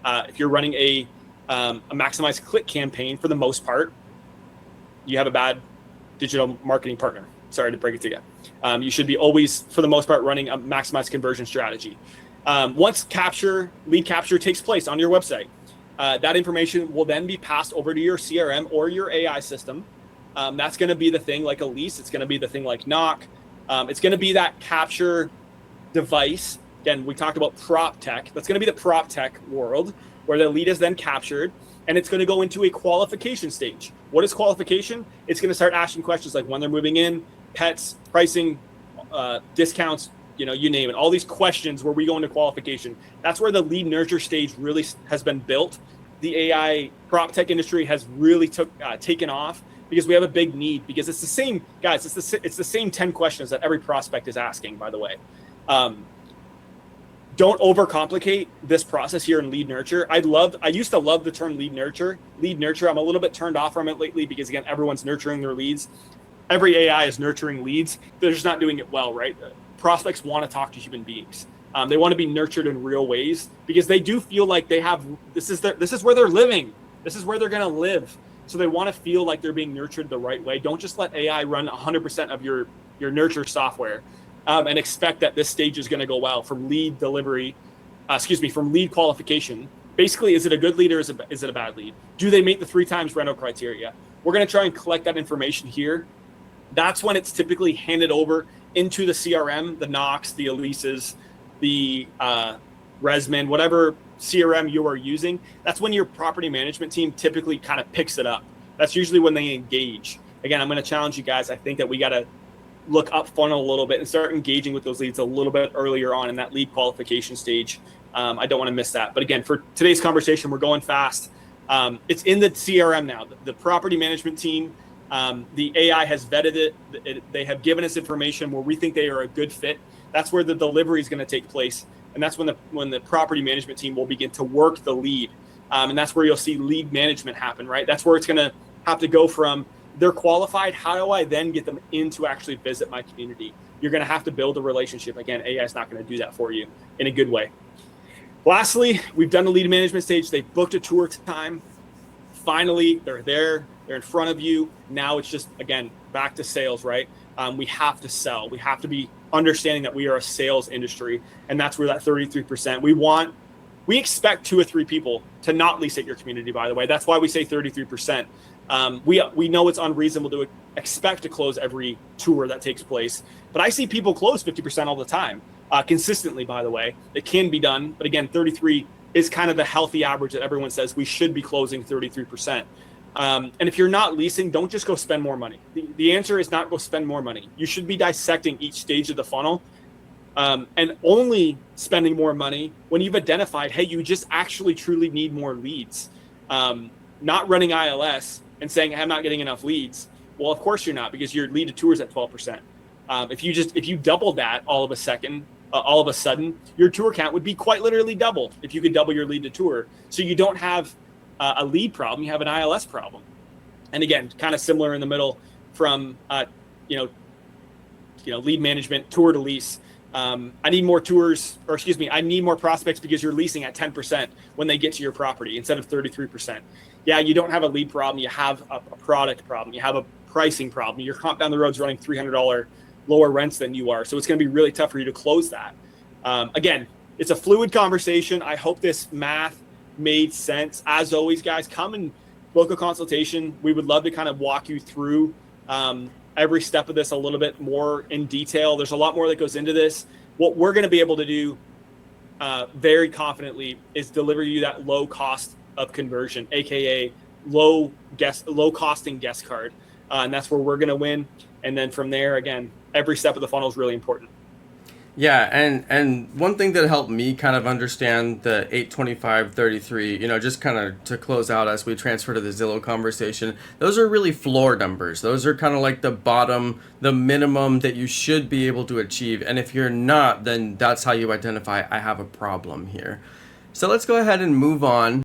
If you're running a maximized click campaign, for the most part, you have a bad digital marketing partner. Sorry to break it to you. You should be always, for the most part, running a maximized conversion strategy. Once lead capture takes place on your website, that information will then be passed over to your CRM or your AI system. That's going to be the thing like a lease. It's going to be the thing like knock. It's going to be that capture device. Again, we talked about prop tech. That's going to be the prop tech world where the lead is then captured, and it's going to go into a qualification stage. What is qualification? It's going to start asking questions like when they're moving in, pets, pricing, discounts, you name it. All these questions where we go into qualification. That's where the lead nurture stage really has been built. The AI prop tech industry has really taken off because we have a big need, because it's the same, guys, it's the same 10 questions that every prospect is asking, by the way. Don't overcomplicate this process here in lead nurture. I used to love the term lead nurture. I'm a little bit turned off from it lately because, again, everyone's nurturing their leads. Every AI is nurturing leads. They're just not doing it well, right? Prospects want to talk to human beings. They want to be nurtured in real ways because they do feel like they have, this is where they're living. This is where they're going to live. So they want to feel like they're being nurtured the right way. Don't just let AI run 100% of your nurture software and expect that this stage is going to go well from lead delivery, from lead qualification. Basically, is it a good lead or is it a bad lead? Do they meet the 3 times rental criteria? We're going to try and collect that information here. That's when it's typically handed over into the CRM, the Knox, the Elises, the Resman, whatever CRM you are using. That's when your property management team typically kind of picks it up. That's usually when they engage. Again, I'm going to challenge you guys. I think that we got to look up funnel a little bit and start engaging with those leads a little bit earlier on in that lead qualification stage. I don't want to miss that. But again, for today's conversation, we're going fast. It's in the CRM now. The property management team, the AI has vetted it. They have given us information where we think they are a good fit. That's where the delivery is going to take place. And that's when the property management team will begin to work the lead. And that's where you'll see lead management happen, right? That's where it's going to have to go from they're qualified. How do I then get them in to actually visit my community? You're going to have to build a relationship. Again, AI is not going to do that for you in a good way. Lastly, we've done the lead management stage. They booked a tour time. Finally, they're there. They're in front of you. Now it's just, again, back to sales, right? We have to sell. We have to be understanding that we are a sales industry. And that's where that 33%, we expect 2 or 3 people to not lease at your community, by the way. That's why we say 33%. We know it's unreasonable to expect to close every tour that takes place, but I see people close 50% all the time, consistently, by the way. It can be done, but again, 33 is kind of the healthy average that everyone says we should be closing 33%. And if you're not leasing, don't just go spend more money. The answer is not go spend more money. You should be dissecting each stage of the funnel and only spending more money when you've identified, hey, you just actually truly need more leads. Not running ILS and saying I'm not getting enough leads. Well, of course you're not, because your lead to tour is at 12%. If you doubled that all of a sudden, your tour count would be quite literally double if you could double your lead to tour. So you don't have a lead problem, you have an ILS problem. And again, kind of similar in the middle from lead management, tour to lease. I need more I need more prospects because you're leasing at 10% when they get to your property instead of 33%. Yeah, you don't have a lead problem. You have a product problem. You have a pricing problem. Your comp down the road is running $300 lower rents than you are. So it's going to be really tough for you to close that. Again, it's a fluid conversation. I hope this math made sense. As always, guys, come and book a consultation. We would love to kind of walk you through every step of this a little bit more in detail. There's a lot more that goes into this. What we're going to be able to do very confidently is deliver you that low cost of conversion, aka low costing guest card, and that's where we're going to win. And then from there, again, every step of the funnel is really important. Yeah, and one thing that helped me kind of understand the 82533, just kind of to close out as we transfer to the Zillow conversation, those are really floor numbers. Those are kind of like the bottom, the minimum that you should be able to achieve. And if you're not, then that's how you identify I have a problem here. So let's go ahead and move on.